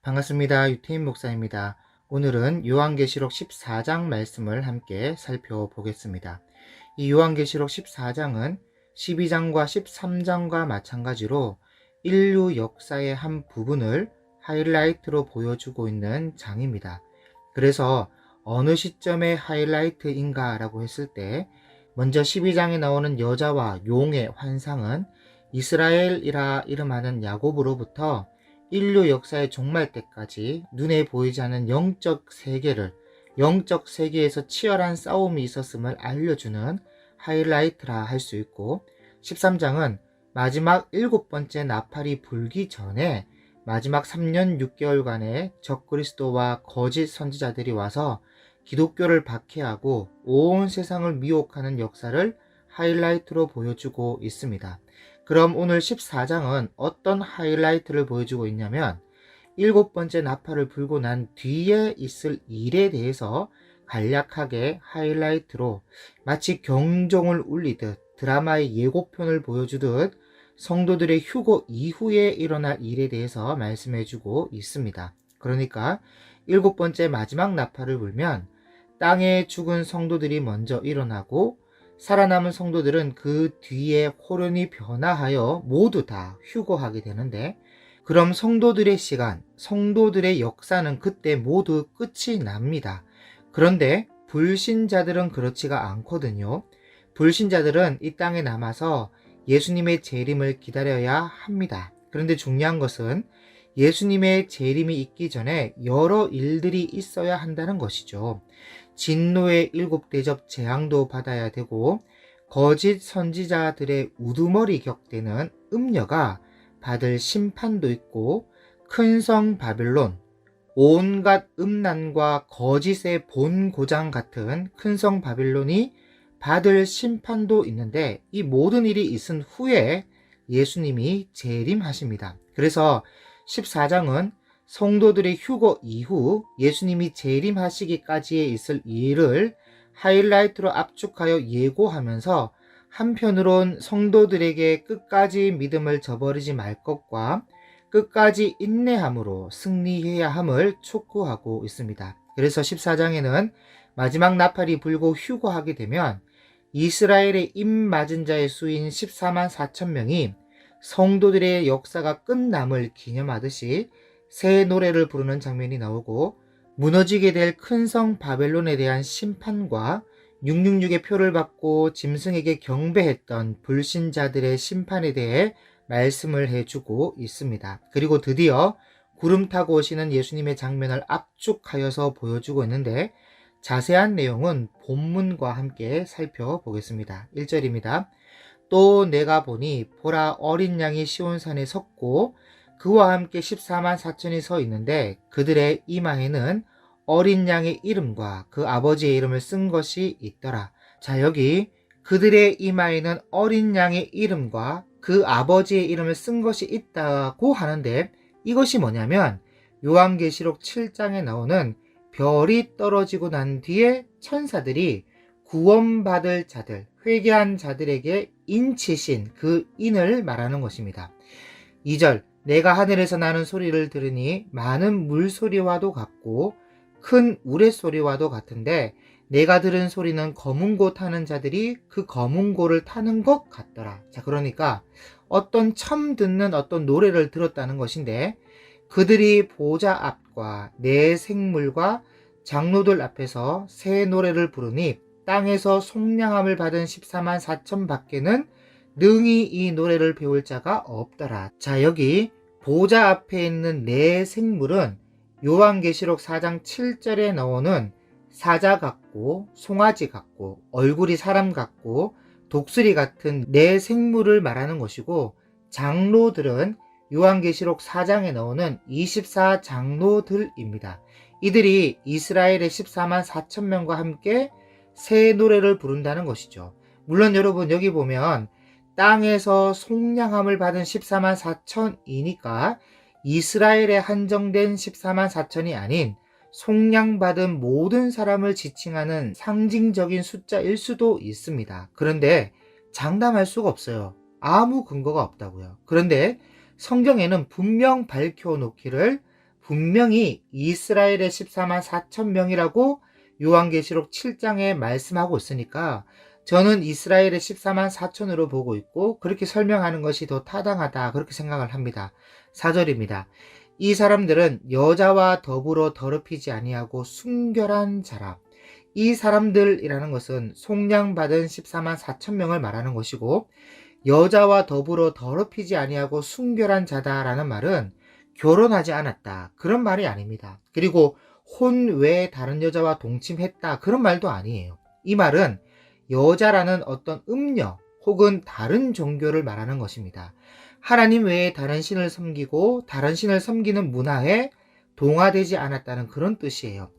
반갑습니다. 유태인 목사입니다. 오늘은 요한계시록 14장 말씀을 함께 살펴보겠습니다. 이 요한계시록 14장은 12장과 13장과 마찬가지로 인류 역사의 한 부분을 하이라이트로 보여주고 있는 장입니다. 그래서 어느 시점의 하이라이트인가 라고 했을 때 먼저 12장에 나오는 여자와 용의 환상은 이스라엘이라 이름하는 야곱으로부터 인류 역사의 종말 때까지 눈에 보이지 않는 영적 세계에서 치열한 싸움이 있었음을 알려주는 하이라이트라 할 수 있고, 13장은 마지막 7번째 나팔이 불기 전에 마지막 3년 6개월간의 적그리스도와 거짓 선지자들이 와서 기독교를 박해하고 온 세상을 미혹하는 역사를 하이라이트로 보여주고 있습니다. 그럼 오늘 14장은 어떤 하이라이트를 보여주고 있냐면 7번째 나팔을 불고 난 뒤에 있을 일에 대해서 간략하게 하이라이트로 마치 경종을 울리듯 드라마의 예고편을 보여주듯 성도들의 휴거 이후에 일어날 일에 대해서 말씀해주고 있습니다. 그러니까 7번째 마지막 나팔을 불면 땅에 죽은 성도들이 먼저 일어나고 살아남은 성도들은 그 뒤에 호련히 변화하여 모두 다 휴거하게 되는데, 그럼 성도들의 시간, 성도들의 역사는 그때 모두 끝이 납니다. 그런데 불신자들은 그렇지가 않거든요. 불신자들은 이 땅에 남아서 예수님의 재림을 기다려야 합니다. 그런데 중요한 것은 예수님의 재림이 있기 전에 여러 일들이 있어야 한다는 것이죠. 진노의 7대접 재앙도 받아야 되고, 거짓 선지자들의 우두머리 격대는 음녀가 받을 심판도 있고, 큰 성 바벨론, 온갖 음란과 거짓의 본고장 같은 큰 성 바벨론이 받을 심판도 있는데, 이 모든 일이 있은 후에 예수님이 재림하십니다. 그래서 14장은 성도들의 휴거 이후 예수님이 재림하시기까지에 있을 일을 하이라이트로 압축하여 예고하면서, 한편으론 성도들에게 끝까지 믿음을 저버리지 말 것과 끝까지 인내함으로 승리해야 함을 촉구하고 있습니다. 그래서 14장에는 마지막 나팔이 불고 휴거하게 되면 이스라엘의 입 맞은 자의 수인 14만 4천 명이 성도들의 역사가 끝남을 기념하듯이 새 노래를 부르는 장면이 나오고, 무너지게 될 큰 성 바벨론에 대한 심판과 666의 표를 받고 짐승에게 경배했던 불신자들의 심판에 대해 말씀을 해주고 있습니다. 그리고 드디어 구름 타고 오시는 예수님의 장면을 압축하여서 보여주고 있는데, 자세한 내용은 본문과 함께 살펴보겠습니다. 1절입니다. 또 내가 보니 보라, 어린 양이 시온산에 섰고 그와 함께 14만 4천이 서 있는데 그들의 이마에는 어린 양의 이름과 그 아버지의 이름을 쓴 것이 있더라. 자, 여기 그들의 이마에는 어린 양의 이름과 그 아버지의 이름을 쓴 것이 있다고 하는데, 이것이 뭐냐면 요한계시록 7장에 나오는 별이 떨어지고 난 뒤에 천사들이 구원받을 자들, 회개한 자들에게 인치신 그 인을 말하는 것입니다. 2절, 내가 하늘에서 나는 소리를 들으니 많은 물소리와도 같고 큰 우레소리와도 같은데, 내가 들은 소리는 검은 고 타는 자들이 그 검은 고를 타는 것 같더라. 자, 그러니까 처음 듣는 어떤 노래를 들었다는 것인데, 그들이 보좌 앞과 내 생물과 장로들 앞에서 새 노래를 부르니 땅에서 속량함을 받은 14만 4천 밖에는 능히 이 노래를 배울 자가 없더라. 자, 여기 보좌 앞에 있는 내 생물은 요한계시록 4장 7절에 나오는 사자 같고 송아지 같고 얼굴이 사람 같고 독수리 같은 내 생물을 말하는 것이고, 장로들은 요한계시록 4장에 나오는 24장로들입니다. 이들이 이스라엘의 14만 4천 명과 함께 새 노래를 부른다는 것이죠. 물론 여러분, 여기 보면 땅에서 속량함을 받은 14만 4천이니까 이스라엘에 한정된 14만 4천이 아닌 속량받은 모든 사람을 지칭하는 상징적인 숫자일 수도 있습니다. 그런데 장담할 수가 없어요. 아무 근거가 없다고요. 그런데 성경에는 분명 밝혀놓기를 분명히 이스라엘의 14만 4천 명이라고 요한계시록 7장에 말씀하고 있으니까 저는 이스라엘의 14만 4천으로 보고 있고 그렇게 설명하는 것이 더 타당하다 그렇게 생각을 합니다. 4절입니다. 이 사람들은 여자와 더불어 더럽히지 아니하고 순결한 자라. 이 사람들이라는 것은 속량받은 14만 4천 명을 말하는 것이고 여자와 더불어 더럽히지 아니하고 순결한 자다라는 말은 결혼하지 않았다 그런 말이 아닙니다. 그리고 혼 외에 다른 여자와 동침했다 그런 말도 아니에요. 이 말은 여자라는 어떤 음녀 혹은 다른 종교를 말하는 것입니다. 하나님 외에 다른 신을 섬기고 다른 신을 섬기는 문화에 동화되지 않았다는 그런 뜻이에요.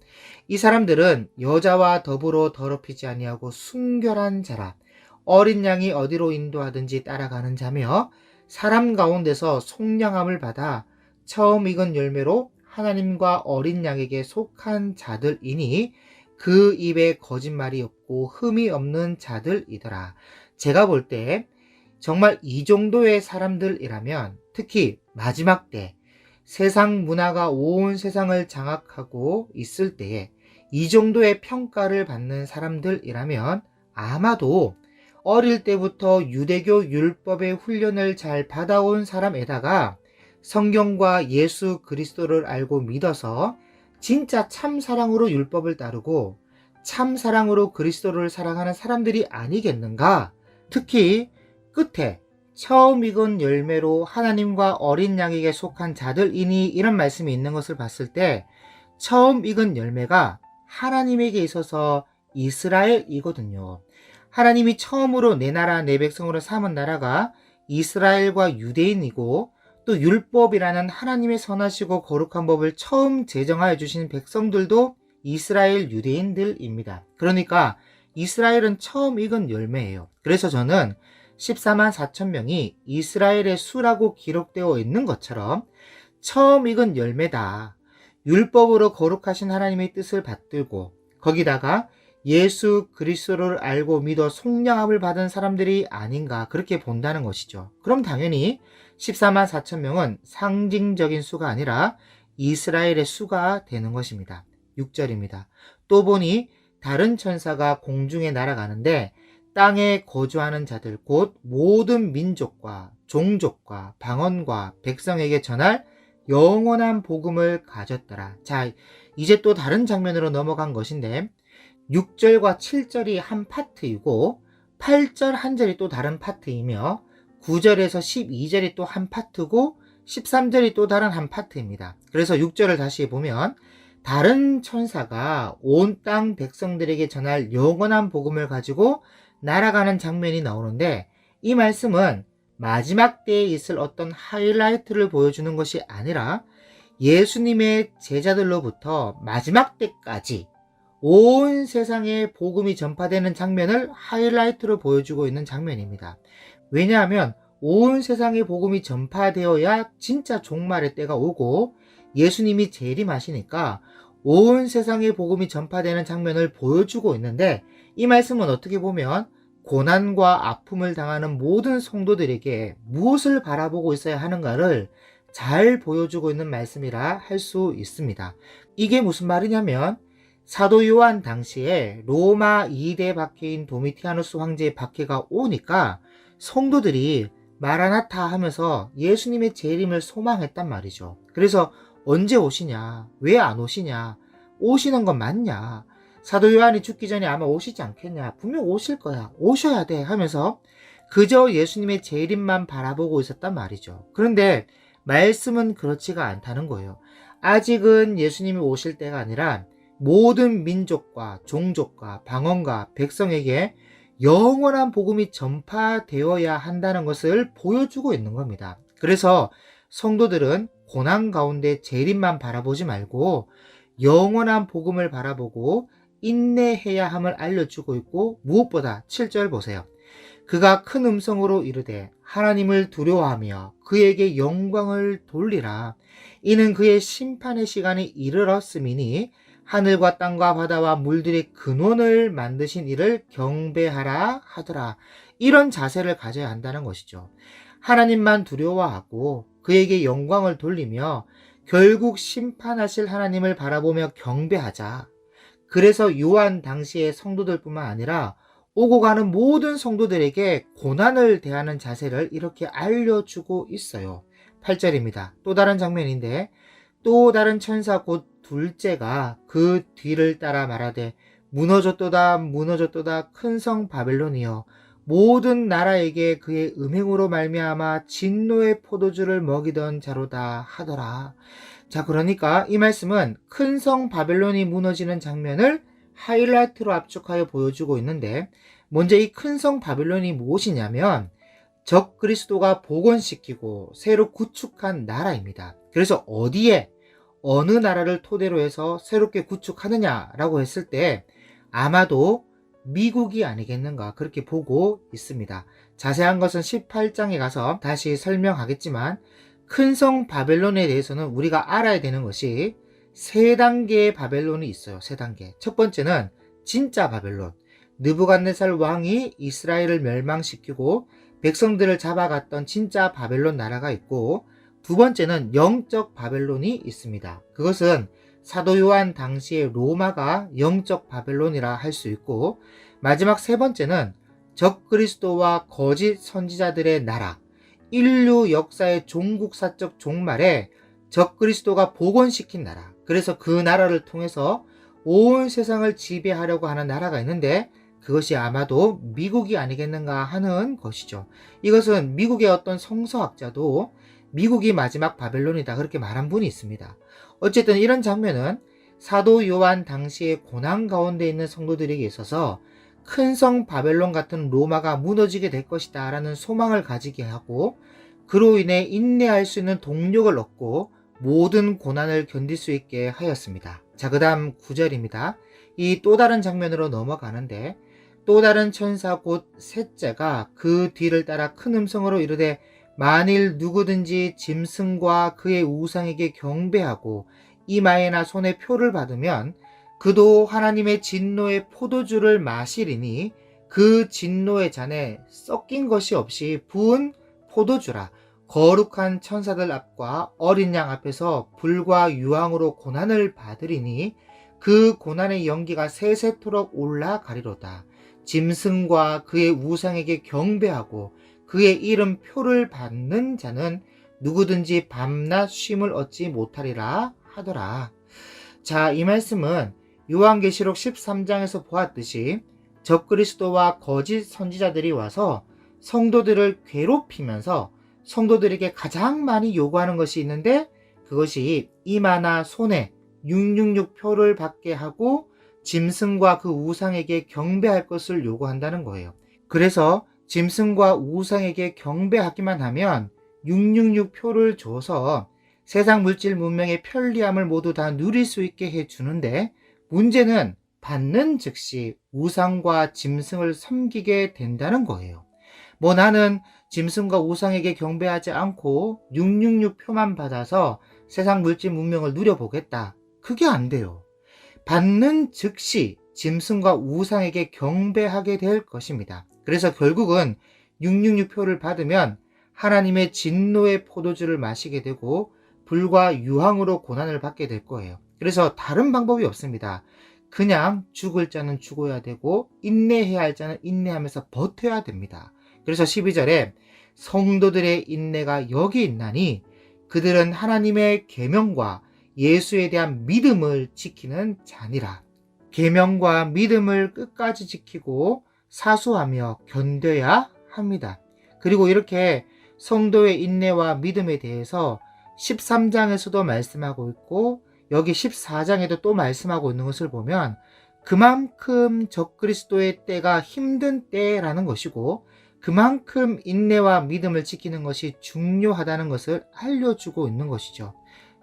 이 사람들은 여자와 더불어 더럽히지 아니하고 순결한 자라. 어린 양이 어디로 인도하든지 따라가는 자며 사람 가운데서 속량함을 받아 처음 익은 열매로 하나님과 어린 양에게 속한 자들이니 그 입에 거짓말이 없고 흠이 없는 자들이더라. 제가 볼 때 정말 이 정도의 사람들이라면 특히 마지막 때 세상 문화가 온 세상을 장악하고 있을 때에 이 정도의 평가를 받는 사람들이라면 아마도 어릴 때부터 유대교 율법의 훈련을 잘 받아온 사람에다가 성경과 예수 그리스도를 알고 믿어서 진짜 참 사랑으로 율법을 따르고 참 사랑으로 그리스도를 사랑하는 사람들이 아니겠는가? 특히 끝에 처음 익은 열매로 하나님과 어린 양에게 속한 자들이니 이런 말씀이 있는 것을 봤을 때 처음 익은 열매가 하나님에게 있어서 이스라엘이거든요. 하나님이 처음으로 내 나라 내 백성으로 삼은 나라가 이스라엘과 유대인이고 또 율법이라는 하나님의 선하시고 거룩한 법을 처음 제정하여 주신 백성들도 이스라엘 유대인들입니다. 그러니까 이스라엘은 처음 익은 열매예요. 그래서 저는 14만 4천 명이 이스라엘의 수라고 기록되어 있는 것처럼 처음 익은 열매다. 율법으로 거룩하신 하나님의 뜻을 받들고 거기다가 예수 그리스도를 알고 믿어 속량함을 받은 사람들이 아닌가 그렇게 본다는 것이죠. 그럼 당연히 14만 4천 명은 상징적인 수가 아니라 이스라엘의 수가 되는 것입니다. 6절입니다. 또 보니 다른 천사가 공중에 날아가는데 땅에 거주하는 자들 곧 모든 민족과 종족과 방언과 백성에게 전할 영원한 복음을 가졌더라. 자, 이제 또 다른 장면으로 넘어간 것인데 6절과 7절이 한 파트이고 8절 한 절이 또 다른 파트이며 9절에서 12절이 또 한 파트고 13절이 또 다른 한 파트입니다. 그래서 6절을 다시 보면 다른 천사가 온 땅 백성들에게 전할 영원한 복음을 가지고 날아가는 장면이 나오는데 이 말씀은 마지막 때에 있을 어떤 하이라이트를 보여주는 것이 아니라 예수님의 제자들로부터 마지막 때까지 온 세상에 복음이 전파되는 장면을 하이라이트로 보여주고 있는 장면입니다. 왜냐하면 온 세상에 복음이 전파되어야 진짜 종말의 때가 오고 예수님이 재림하시니까 온 세상에 복음이 전파되는 장면을 보여주고 있는데 이 말씀은 어떻게 보면 고난과 아픔을 당하는 모든 성도들에게 무엇을 바라보고 있어야 하는가를 잘 보여주고 있는 말씀이라 할 수 있습니다. 이게 무슨 말이냐면 사도 요한 당시에 로마 2대 박해인 도미티아누스 황제의 박해가 오니까 성도들이 마라나타 하면서 예수님의 재림을 소망했단 말이죠. 그래서 언제 오시냐? 왜 안 오시냐? 오시는 건 맞냐? 사도 요한이 죽기 전에 아마 오시지 않겠냐? 분명 오실 거야. 오셔야 돼 하면서 그저 예수님의 재림만 바라보고 있었단 말이죠. 그런데 말씀은 그렇지가 않다는 거예요. 아직은 예수님이 오실 때가 아니라 모든 민족과 종족과 방언과 백성에게 영원한 복음이 전파되어야 한다는 것을 보여주고 있는 겁니다. 그래서 성도들은 고난 가운데 재림만 바라보지 말고 영원한 복음을 바라보고 인내해야 함을 알려주고 있고 무엇보다 7절 보세요. 그가 큰 음성으로 이르되 하나님을 두려워하며 그에게 영광을 돌리라. 이는 그의 심판의 시간이 이르렀음이니 하늘과 땅과 바다와 물들의 근원을 만드신 이를 경배하라 하더라. 이런 자세를 가져야 한다는 것이죠. 하나님만 두려워하고 그에게 영광을 돌리며 결국 심판하실 하나님을 바라보며 경배하자. 그래서 요한 당시의 성도들뿐만 아니라 오고 가는 모든 성도들에게 고난을 대하는 자세를 이렇게 알려주고 있어요. 8절입니다. 또 다른 장면인데, 또 다른 천사 곧 둘째가 그 뒤를 따라 말하되 무너졌도다 무너졌도다 큰 성 바벨론이여 모든 나라에게 그의 음행으로 말미암아 진노의 포도주를 먹이던 자로다 하더라. 자, 그러니까 이 말씀은 큰 성 바벨론이 무너지는 장면을 하이라이트로 압축하여 보여주고 있는데, 먼저 이 큰 성 바벨론이 무엇이냐면 적 그리스도가 복원시키고 새로 구축한 나라입니다. 그래서 어디에 어느 나라를 토대로 해서 새롭게 구축하느냐라고 했을 때 아마도 미국이 아니겠는가 그렇게 보고 있습니다. 자세한 것은 18장에 가서 다시 설명하겠지만, 큰 성 바벨론에 대해서는 우리가 알아야 되는 것이 세 단계의 바벨론이 있어요. 세 단계. 첫 번째는 진짜 바벨론. 느부갓네살 왕이 이스라엘을 멸망시키고 백성들을 잡아갔던 진짜 바벨론 나라가 있고, 두 번째는 영적 바벨론이 있습니다. 그것은 사도 요한 당시의 로마가 영적 바벨론이라 할 수 있고, 마지막 세 번째는 적 그리스도와 거짓 선지자들의 나라, 인류 역사의 종국사적 종말에 적 그리스도가 복원시킨 나라, 그래서 그 나라를 통해서 온 세상을 지배하려고 하는 나라가 있는데, 그것이 아마도 미국이 아니겠는가 하는 것이죠. 이것은 미국의 어떤 성서학자도 미국이 마지막 바벨론이다 그렇게 말한 분이 있습니다. 어쨌든 이런 장면은 사도 요한 당시의 고난 가운데 있는 성도들에게 있어서 큰 성 바벨론 같은 로마가 무너지게 될 것이다 라는 소망을 가지게 하고, 그로 인해 인내할 수 있는 동력을 얻고 모든 고난을 견딜 수 있게 하였습니다. 자, 그 다음 9절입니다. 이 또 다른 장면으로 넘어가는데, 또 다른 천사 곧 셋째가 그 뒤를 따라 큰 음성으로 이르되 만일 누구든지 짐승과 그의 우상에게 경배하고 이마에나 손에 표를 받으면 그도 하나님의 진노의 포도주를 마시리니 그 진노의 잔에 섞인 것이 없이 부은 포도주라. 거룩한 천사들 앞과 어린 양 앞에서 불과 유황으로 고난을 받으리니 그 고난의 연기가 세세토록 올라가리로다. 짐승과 그의 우상에게 경배하고 그의 이름 표를 받는 자는 누구든지 밤낮 쉼을 얻지 못하리라 하더라. 자, 이 말씀은 요한계시록 13장에서 보았듯이 적그리스도와 거짓 선지자들이 와서 성도들을 괴롭히면서 성도들에게 가장 많이 요구하는 것이 있는데, 그것이 이마나 손에 666 표를 받게 하고 짐승과 그 우상에게 경배할 것을 요구한다는 거예요. 그래서 짐승과 우상에게 경배하기만 하면 666 표를 줘서 세상 물질 문명의 편리함을 모두 다 누릴 수 있게 해주는데, 문제는 받는 즉시 우상과 짐승을 섬기게 된다는 거예요. 뭐 나는 짐승과 우상에게 경배하지 않고 666 표만 받아서 세상 물질 문명을 누려보겠다. 그게 안 돼요. 받는 즉시 짐승과 우상에게 경배하게 될 것입니다. 그래서 결국은 666 표를 받으면 하나님의 진노의 포도주를 마시게 되고 불과 유황으로 고난을 받게 될 거예요. 그래서 다른 방법이 없습니다. 그냥 죽을 자는 죽어야 되고 인내해야 할 자는 인내하면서 버텨야 됩니다. 그래서 12절에 성도들의 인내가 여기 있나니 그들은 하나님의 계명과 예수에 대한 믿음을 지키는 자니라. 계명과 믿음을 끝까지 지키고 사수하며 견뎌야 합니다. 그리고 이렇게 성도의 인내와 믿음에 대해서 13장에서도 말씀하고 있고 여기 14장에도 또 말씀하고 있는 것을 보면 그만큼 적그리스도의 때가 힘든 때라는 것이고 그만큼 인내와 믿음을 지키는 것이 중요하다는 것을 알려주고 있는 것이죠.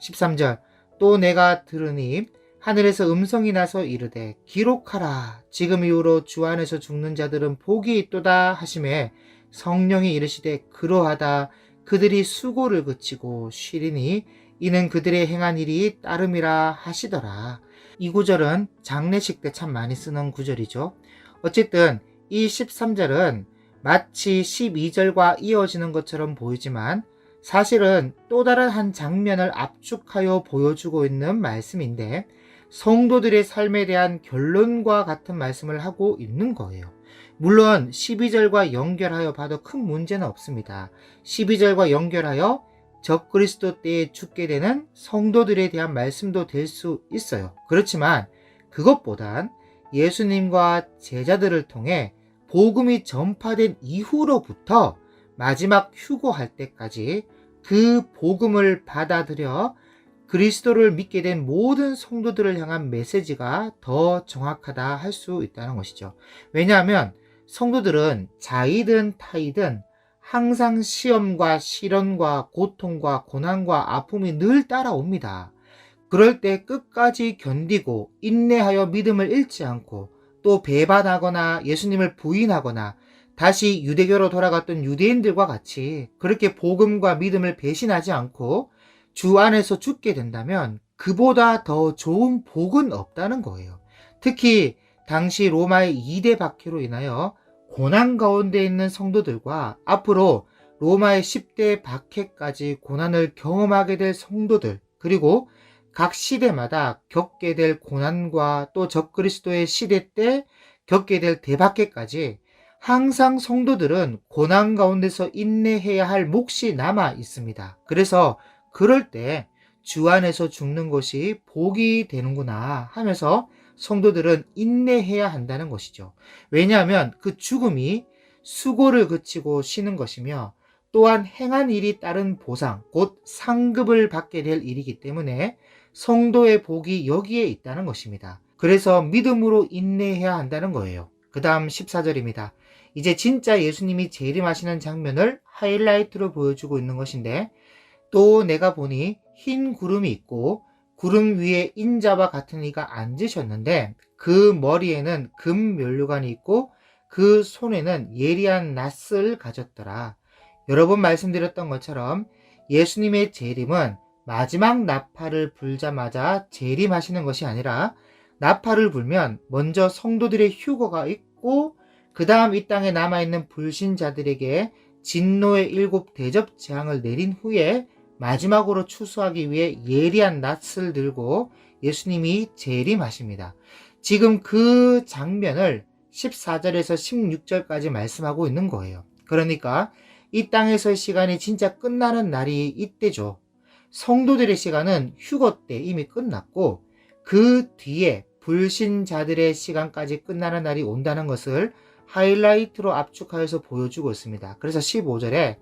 13절 또 내가 들으니 하늘에서 음성이 나서 이르되 기록하라 지금 이후로 주 안에서 죽는 자들은 복이 있도다 하시매 성령이 이르시되 그러하다 그들이 수고를 그치고 쉬리니 이는 그들의 행한 일이 따름이라 하시더라. 이 구절은 장례식 때 참 많이 쓰는 구절이죠. 어쨌든 이 13절은 마치 12절과 이어지는 것처럼 보이지만 사실은 또 다른 한 장면을 압축하여 보여주고 있는 말씀인데 성도들의 삶에 대한 결론과 같은 말씀을 하고 있는 거예요. 물론 12절과 연결하여 봐도 큰 문제는 없습니다. 12절과 연결하여 적그리스도 때에 죽게 되는 성도들에 대한 말씀도 될 수 있어요. 그렇지만 그것보단 예수님과 제자들을 통해 복음이 전파된 이후로부터 마지막 휴거할 때까지 그 복음을 받아들여 그리스도를 믿게 된 모든 성도들을 향한 메시지가 더 정확하다 할 수 있다는 것이죠. 왜냐하면 성도들은 자이든 타이든 항상 시험과 시련과 고통과 고난과 아픔이 늘 따라옵니다. 그럴 때 끝까지 견디고 인내하여 믿음을 잃지 않고 또 배반하거나 예수님을 부인하거나 다시 유대교로 돌아갔던 유대인들과 같이 그렇게 복음과 믿음을 배신하지 않고 주 안에서 죽게 된다면 그보다 더 좋은 복은 없다는 거예요. 특히 당시 로마의 2대 박해로 인하여 고난 가운데 있는 성도들과 앞으로 로마의 10대 박해까지 고난을 경험하게 될 성도들, 그리고 각 시대마다 겪게 될 고난과 또 적그리스도의 시대 때 겪게 될 대박해까지 항상 성도들은 고난 가운데서 인내해야 할 몫이 남아 있습니다. 그래서 그럴 때 주 안에서 죽는 것이 복이 되는구나 하면서 성도들은 인내해야 한다는 것이죠. 왜냐하면 그 죽음이 수고를 그치고 쉬는 것이며 또한 행한 일이 따른 보상, 곧 상급을 받게 될 일이기 때문에 성도의 복이 여기에 있다는 것입니다. 그래서 믿음으로 인내해야 한다는 거예요. 그 다음 14절입니다. 이제 진짜 예수님이 재림하시는 장면을 하이라이트로 보여주고 있는 것인데, 또 내가 보니 흰 구름이 있고 구름 위에 인자와 같은 이가 앉으셨는데 그 머리에는 금 면류관이 있고 그 손에는 예리한 낫을 가졌더라. 여러 번 말씀드렸던 것처럼 예수님의 재림은 마지막 나팔을 불자마자 재림하시는 것이 아니라 나팔을 불면 먼저 성도들의 휴거가 있고 그 다음 이 땅에 남아있는 불신자들에게 진노의 7 대접 재앙을 내린 후에 마지막으로 추수하기 위해 예리한 낫을 들고 예수님이 재림하십니다. 지금 그 장면을 14절에서 16절까지 말씀하고 있는 거예요. 그러니까 이 땅에서의 시간이 진짜 끝나는 날이 이때죠. 성도들의 시간은 휴거 때 이미 끝났고 그 뒤에 불신자들의 시간까지 끝나는 날이 온다는 것을 하이라이트로 압축하여서 보여주고 있습니다. 그래서 15절에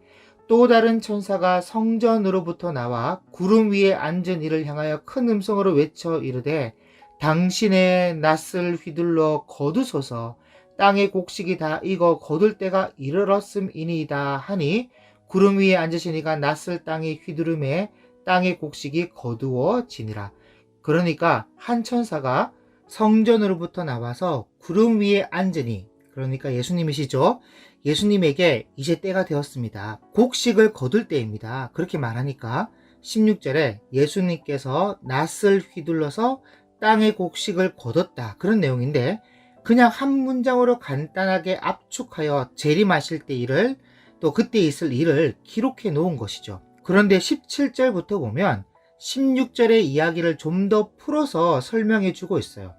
또 다른 천사가 성전으로부터 나와 구름 위에 앉은 이를 향하여 큰 음성으로 외쳐 이르되 당신의 낫을 휘둘러 거두소서 땅의 곡식이 다 익어 거둘 때가 이르렀음이니이다 하니 구름 위에 앉으신 이가 낫을 땅에 휘두르매 땅의 곡식이 거두어지니라. 그러니까 한 천사가 성전으로부터 나와서 구름 위에 앉으니, 그러니까 예수님이시죠. 예수님에게 이제 때가 되었습니다. 곡식을 거둘 때입니다. 그렇게 말하니까 16절에 예수님께서 낫을 휘둘러서 땅의 곡식을 거뒀다, 그런 내용인데 그냥 한 문장으로 간단하게 압축하여 재림하실 때 일을, 또 그때 있을 일을 기록해 놓은 것이죠. 그런데 17절부터 보면 16절의 이야기를 좀 더 풀어서 설명해 주고 있어요.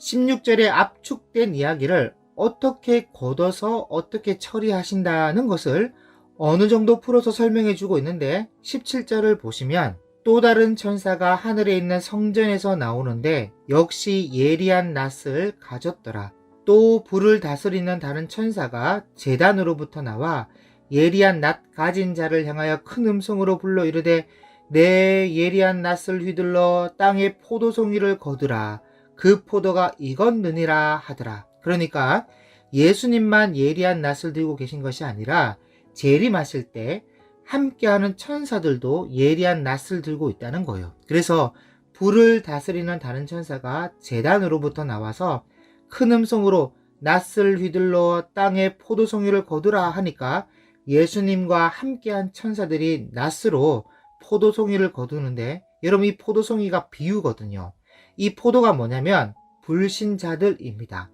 16절에 압축된 이야기를 어떻게 걷어서 어떻게 처리하신다는 것을 어느 정도 풀어서 설명해 주고 있는데 17절을 보시면 또 다른 천사가 하늘에 있는 성전에서 나오는데 역시 예리한 낫을 가졌더라. 또 불을 다스리는 다른 천사가 제단으로부터 나와 예리한 낫 가진 자를 향하여 큰 음성으로 불러 이르되 내 예리한 낫을 휘둘러 땅의 포도송이를 거두라. 그 포도가 익었느니라 하더라. 그러니까 예수님만 예리한 낫을 들고 계신 것이 아니라 재림하실 때 함께하는 천사들도 예리한 낫을 들고 있다는 거예요. 그래서 불을 다스리는 다른 천사가 제단으로부터 나와서 큰 음성으로 낫을 휘둘러 땅에 포도송이를 거두라 하니까 예수님과 함께한 천사들이 낫으로 포도송이를 거두는데, 여러분 이 포도송이가 비유거든요. 이 포도가 뭐냐면 불신자들입니다.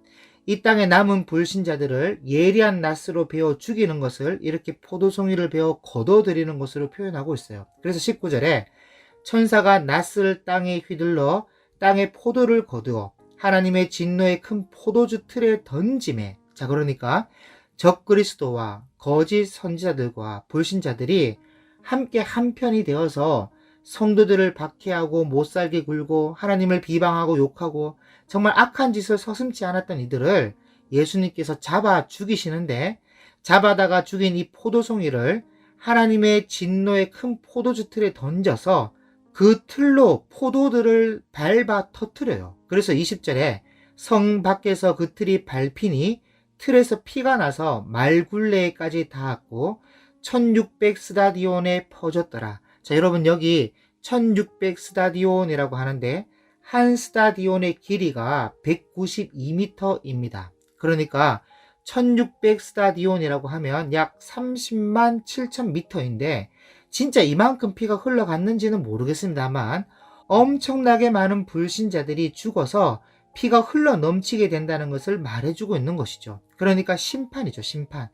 이 땅에 남은 불신자들을 예리한 낫으로 베어 죽이는 것을 이렇게 포도송이를 베어 거둬들이는 것으로 표현하고 있어요. 그래서 19절에 천사가 낫을 땅에 휘둘러 땅에 포도를 거두어 하나님의 진노의 큰 포도주 틀에 던짐에, 자 그러니까 적그리스도와 거짓 선지자들과 불신자들이 함께 한편이 되어서 성도들을 박해하고 못살게 굴고 하나님을 비방하고 욕하고 정말 악한 짓을 서슴지 않았던 이들을 예수님께서 잡아 죽이시는데, 잡아다가 죽인 이 포도송이를 하나님의 진노의 큰 포도주 틀에 던져서 그 틀로 포도들을 밟아 터뜨려요. 그래서 20절에 성 밖에서 그 틀이 밟히니 틀에서 피가 나서 말굴레까지 닿았고 1600 스타디온에 퍼졌더라. 자, 여러분 여기 1600 스타디온이라고 하는데 한 스타디온의 길이가 192m입니다. 그러니까 1600 스타디온이라고 하면 약 30만 7천 미터인데 진짜 이만큼 피가 흘러갔는지는 모르겠습니다만 엄청나게 많은 불신자들이 죽어서 피가 흘러 넘치게 된다는 것을 말해주고 있는 것이죠. 그러니까 심판이죠, 심판.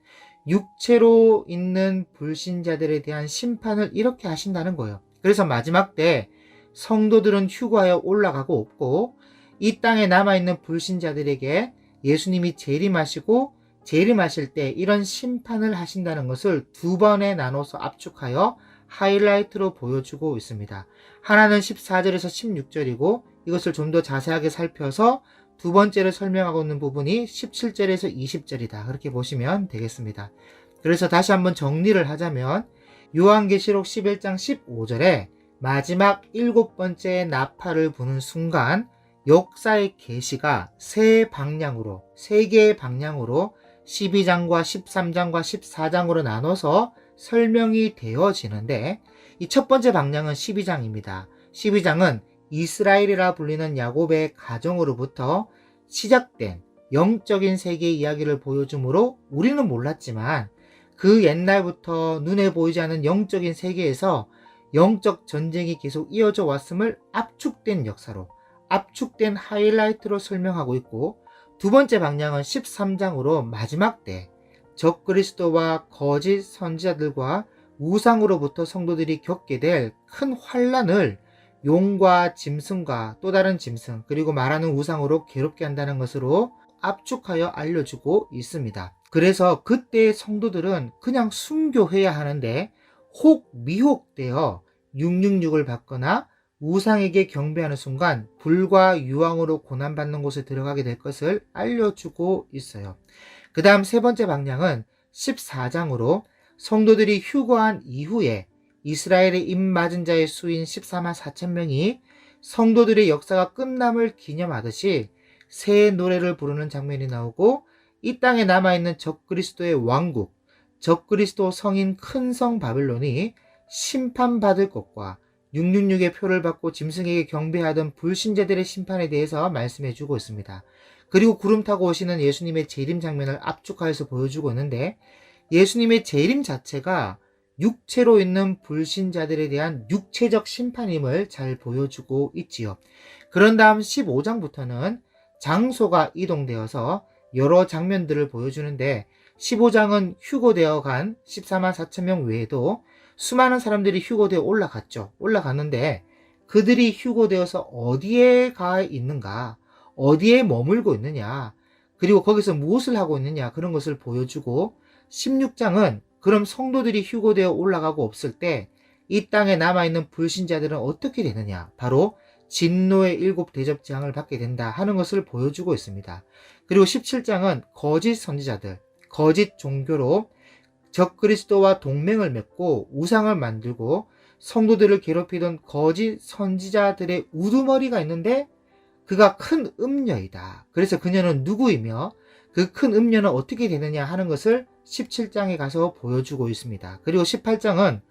육체로 있는 불신자들에 대한 심판을 이렇게 하신다는 거예요. 그래서 마지막 때 성도들은 휴거하여 올라가고 없고 이 땅에 남아있는 불신자들에게 예수님이 재림하시고 재림하실 때 이런 심판을 하신다는 것을 두 번에 나눠서 압축하여 하이라이트로 보여주고 있습니다. 하나는 14절에서 16절이고 이것을 좀 더 자세하게 살펴서 두 번째로 설명하고 있는 부분이 17절에서 20절이다. 그렇게 보시면 되겠습니다. 그래서 다시 한번 정리를 하자면 요한계시록 11장 15절에 마지막 7번째 나팔을 부는 순간 역사의 계시가 세 개의 방향으로 12장과 13장과 14장으로 나눠서 설명이 되어지는데 이 첫 번째 방향은 12장입니다. 12장은 이스라엘이라 불리는 야곱의 가정으로부터 시작된 영적인 세계의 이야기를 보여주므로 우리는 몰랐지만 그 옛날부터 눈에 보이지 않는 영적인 세계에서 영적 전쟁이 계속 이어져 왔음을 압축된 역사로, 압축된 하이라이트로 설명하고 있고, 두 번째 방향은 13장으로 마지막 때 적그리스도와 거짓 선지자들과 우상으로부터 성도들이 겪게 될 큰 환난을 용과 짐승과 또 다른 짐승 그리고 말하는 우상으로 괴롭게 한다는 것으로 압축하여 알려주고 있습니다. 그래서 그때의 성도들은 그냥 순교해야 하는데 혹 미혹되어 666을 받거나 우상에게 경배하는 순간 불과 유황으로 고난받는 곳에 들어가게 될 것을 알려주고 있어요. 그 다음 세 번째 방향은 14장으로 성도들이 휴거한 이후에 이스라엘의 입맞은 자의 수인 14만 4천 명이 성도들의 역사가 끝남을 기념하듯이 새 노래를 부르는 장면이 나오고 이 땅에 남아있는 적그리스도의 왕국, 적그리스도 성인 큰 성 바빌론이 심판받을 것과 666의 표를 받고 짐승에게 경배하던 불신자들의 심판에 대해서 말씀해주고 있습니다. 그리고 구름 타고 오시는 예수님의 재림 장면을 압축하여서 보여주고 있는데 예수님의 재림 자체가 육체로 있는 불신자들에 대한 육체적 심판임을 잘 보여주고 있지요. 그런 다음 15장부터는 장소가 이동되어서 여러 장면들을 보여주는데 15장은 휴거되어 간 14만 4천 명 외에도 수많은 사람들이 휴거되어 올라갔는데 그들이 휴거되어서 어디에 가 있는가, 어디에 머물고 있느냐, 그리고 거기서 무엇을 하고 있느냐 그런 것을 보여주고 16장은 그럼 성도들이 휴거되어 올라가고 없을 때 이 땅에 남아있는 불신자들은 어떻게 되느냐, 바로 진노의 7 대접장을 받게 된다 하는 것을 보여주고 있습니다. 그리고 17장은 거짓 선지자들, 거짓 종교로 적그리스도와 동맹을 맺고 우상을 만들고 성도들을 괴롭히던 거짓 선지자들의 우두머리가 있는데 그가 큰 음녀이다. 그래서 그녀는 누구이며 그 큰 음녀는 어떻게 되느냐 하는 것을 17장에 가서 보여주고 있습니다. 그리고 18장은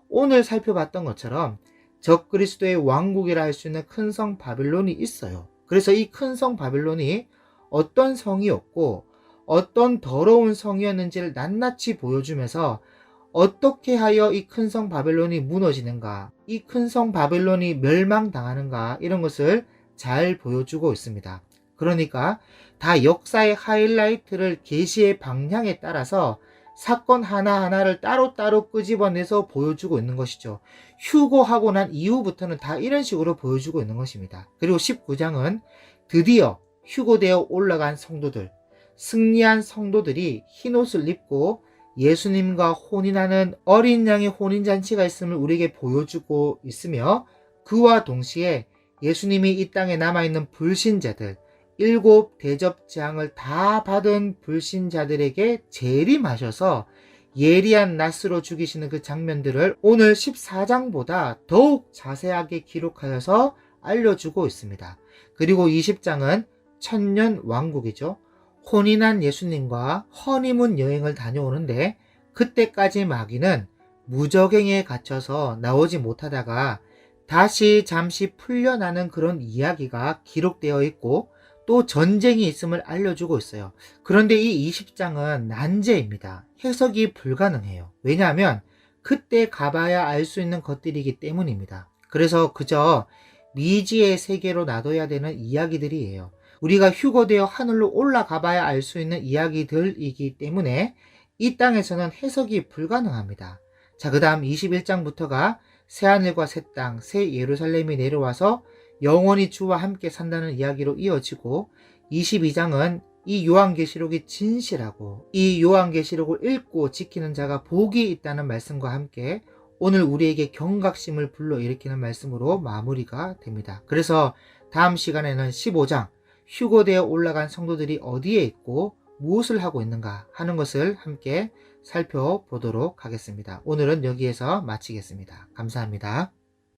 오늘 살펴봤던 것처럼 적그리스도의 왕국이라 할 수 있는 큰 성 바빌론이 있어요. 그래서 이 큰 성 바빌론이 어떤 성이었고 어떤 더러운 성이었는지를 낱낱이 보여주면서 어떻게 하여 이 큰 성 바벨론이 무너지는가, 이 큰 성 바벨론이 멸망당하는가 이런 것을 잘 보여주고 있습니다. 그러니까 다 역사의 하이라이트를 계시의 방향에 따라서 사건 하나하나를 따로따로 끄집어내서 보여주고 있는 것이죠. 휴거하고 난 이후부터는 다 이런 식으로 보여주고 있는 것입니다. 그리고 19장은 드디어 휴거되어 올라간 성도들, 승리한 성도들이 흰옷을 입고 예수님과 혼인하는 어린 양의 혼인잔치가 있음을 우리에게 보여주고 있으며, 그와 동시에 예수님이 이 땅에 남아있는 불신자들, 7대접장을 다 받은 불신자들에게 재림하셔서 예리한 낫으로 죽이시는 그 장면들을 오늘 14장보다 더욱 자세하게 기록하여서 알려주고 있습니다. 그리고 20장은 천년 왕국이죠. 혼인한 예수님과 허니문 여행을 다녀오는데, 그때까지 마귀는 무적행에 갇혀서 나오지 못하다가 다시 잠시 풀려나는 그런 이야기가 기록되어 있고, 또 전쟁이 있음을 알려주고 있어요. 그런데 이 20장은 난제입니다. 해석이 불가능해요. 왜냐하면 그때 가봐야 알 수 있는 것들이기 때문입니다. 그래서 그저 미지의 세계로 놔둬야 되는 이야기들이에요. 우리가 휴거되어 하늘로 올라가 봐야 알 수 있는 이야기들이기 때문에 이 땅에서는 해석이 불가능합니다. 자, 그 다음 21장부터가 새하늘과 새 땅, 새 예루살렘이 내려와서 영원히 주와 함께 산다는 이야기로 이어지고, 22장은 이 요한계시록이 진실하고 이 요한계시록을 읽고 지키는 자가 복이 있다는 말씀과 함께 오늘 우리에게 경각심을 불러일으키는 말씀으로 마무리가 됩니다. 그래서 다음 시간에는 15장 휴거되어 올라간 성도들이 어디에 있고 무엇을 하고 있는가 하는 것을 함께 살펴보도록 하겠습니다. 오늘은 여기에서 마치겠습니다. 감사합니다.